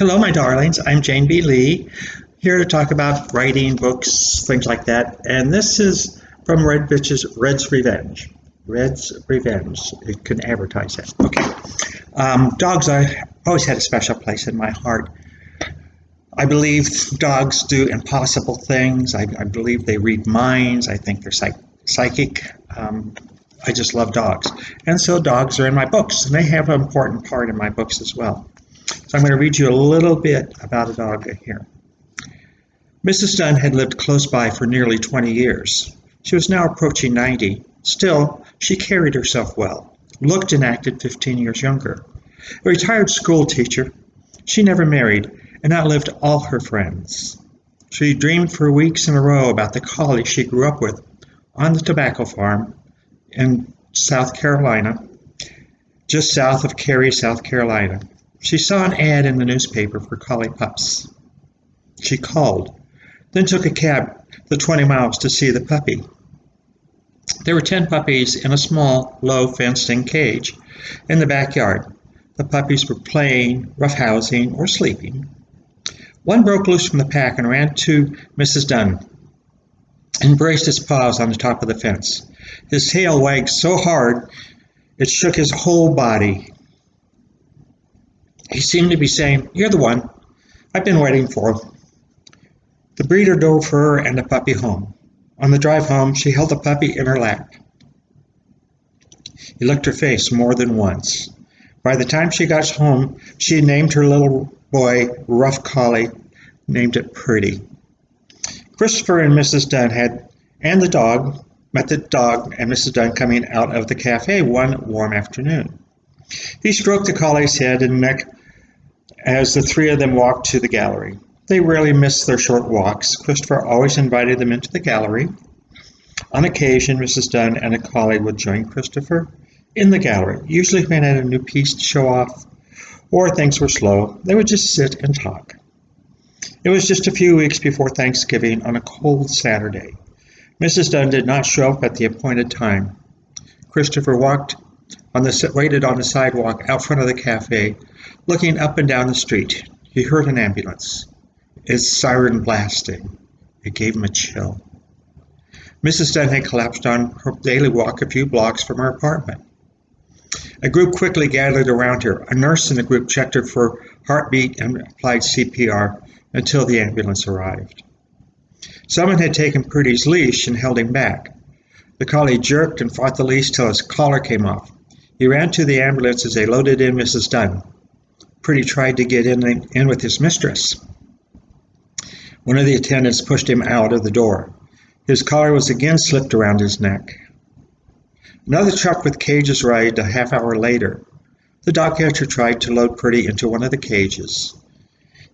Hello, my darlings. I'm Jane B. Lee, here to talk about writing, books, things like that. And this is from Red's Revenge. Red's Revenge. It can advertise that. Okay. Dogs, I always had a special place in my heart. I believe dogs do impossible things. I believe they read minds. I think they're psychic. I just love dogs. And so dogs are in my books, and they have an important part in my books as well. So I'm going to read you a little bit about a dog here. Mrs. Dunn had lived close by for nearly 20 years. She was now approaching 90. Still, she carried herself well, looked and acted 15 years younger. A retired school teacher, she never married and outlived all her friends. She dreamed for weeks in a row about the collie she grew up with on the tobacco farm in South Carolina, just south of Cary, South Carolina. She saw an ad in the newspaper for collie pups. She called, then took a cab the 20 miles to see the puppy. There were 10 puppies in a small, low fenced-in cage in the backyard. The puppies were playing, roughhousing, or sleeping. One broke loose from the pack and ran to Mrs. Dunn and braced his paws on the top of the fence. His tail wagged so hard it shook his whole body. He seemed to be saying, "You're the one I've been waiting for." The breeder drove her and the puppy home. On the drive home, she held the puppy in her lap. He licked her face more than once. By the time she got home, she had named her little boy Rough Collie, named it Pretty. Christopher and Mrs. Dunn met the dog and Mrs. Dunn coming out of the cafe one warm afternoon. He stroked the collie's head and neck as the three of them walked to the gallery. They rarely missed their short walks. Christopher always invited them into the gallery. On occasion, Mrs. Dunn and a collie would join Christopher in the gallery, usually when had a new piece to show off or things were slow. They would just sit and talk. It was just a few weeks before Thanksgiving on a cold Saturday. Mrs. Dunn did not show up at the appointed time. Christopher waited on the sidewalk out front of the cafe, looking up and down the street. He heard an ambulance. Its siren blasting. It gave him a chill. Mrs. Dunn had collapsed on her daily walk a few blocks from her apartment. A group quickly gathered around her. A nurse in the group checked her for heartbeat and applied CPR until the ambulance arrived. Someone had taken Pretty's leash and held him back. The collie jerked and fought the leash till his collar came off. He ran to the ambulance as they loaded in Mrs. Dunn. Pretty tried to get in with his mistress. One of the attendants pushed him out of the door. His collar was again slipped around his neck. Another truck with cages arrived a half hour later. The dog catcher tried to load Pretty into one of the cages.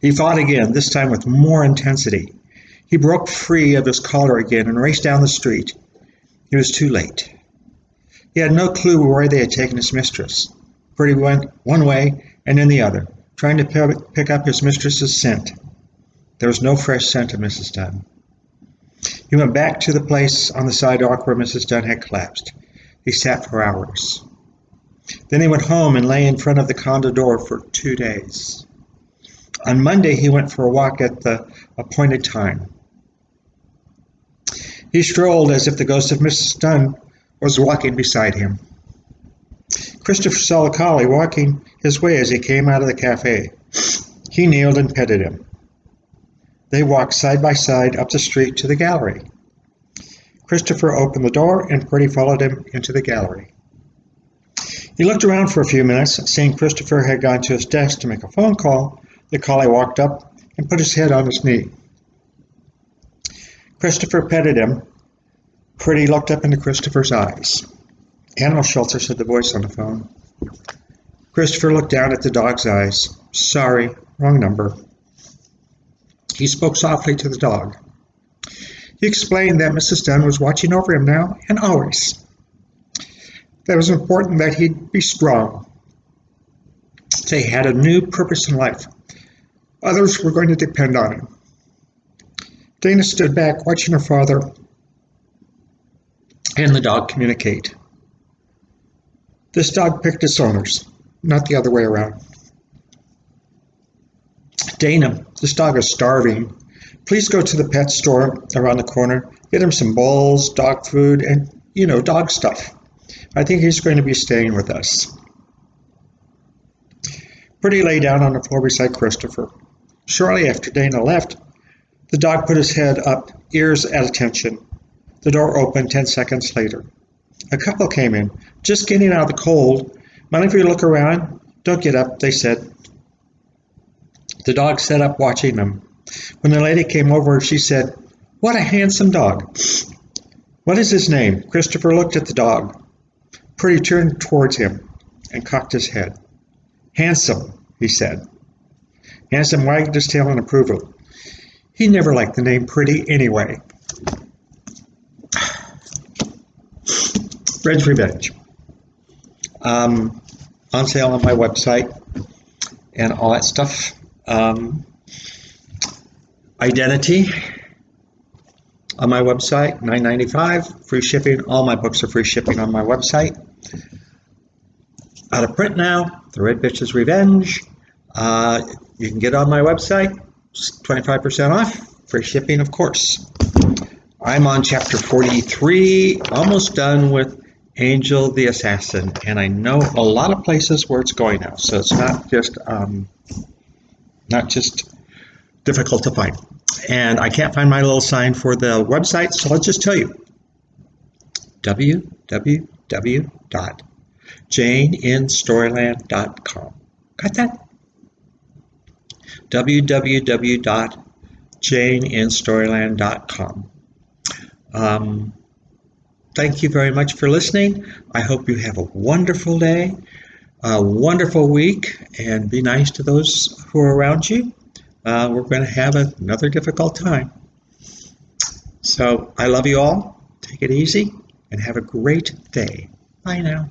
He fought again, this time with more intensity. He broke free of his collar again and raced down the street. He was too late. He had no clue where they had taken his mistress. Pretty went one way and then the other, trying to pick up his mistress's scent. There was no fresh scent of Mrs. Dunn. He went back to the place on the sidewalk where Mrs. Dunn had collapsed. He sat for hours. Then he went home and lay in front of the condo door for 2 days. On Monday, he went for a walk at the appointed time. He strolled as if the ghost of Mrs. Dunn was walking beside him. Christopher saw the collie walking his way as he came out of the cafe. He kneeled and petted him. They walked side by side up the street to the gallery. Christopher opened the door and Pretty followed him into the gallery. He looked around for a few minutes. Seeing Christopher had gone to his desk to make a phone call, the collie walked up and put his head on his knee. Christopher petted him. Pretty looked up into Christopher's eyes. "Animal shelter," said the voice on the phone. Christopher looked down at the dog's eyes. "Sorry, wrong number." He spoke softly to the dog. He explained that Mrs. Dunn was watching over him now and always. That it was important that he be strong. They had a new purpose in life. Others were going to depend on him. Dana stood back, watching her father and the dog communicate. This dog picked its owners, not the other way around. Dana, this dog is starving. Please go to the pet store around the corner, get him some bowls, dog food, and, dog stuff. I think he's going to be staying with us. Pretty lay down on the floor beside Christopher. Shortly after Dana left, the dog put his head up, ears at attention. The door opened 10 seconds later. A couple came in, just getting out of the cold. Mind if we look around? Don't get up, they said. The dog sat up watching them. When the lady came over, she said, "What a handsome dog." "What is his name?" Christopher looked at the dog. Pretty turned towards him and cocked his head. "Handsome," he said. Handsome wagged his tail in approval. He never liked the name Pretty anyway. Fred's Revenge. On sale on my website and all that stuff. Identity on my website, $9.95, free shipping. All my books are free shipping on my website. Out of print now, The Red Bitch's Revenge. You can get on my website, 25% off, free shipping, of course. I'm on chapter 43, almost done with Angel the Assassin, and I know a lot of places where it's going now, so it's not just difficult to find. And I can't find my little sign for the website, so I'll just tell you. www.janeinstoryland.com. Got that? www.janeinstoryland.com. Thank you very much for listening. I hope you have a wonderful day, a wonderful week, and be nice to those who are around you. We're going to have another difficult time. So I love you all. Take it easy and have a great day. Bye now.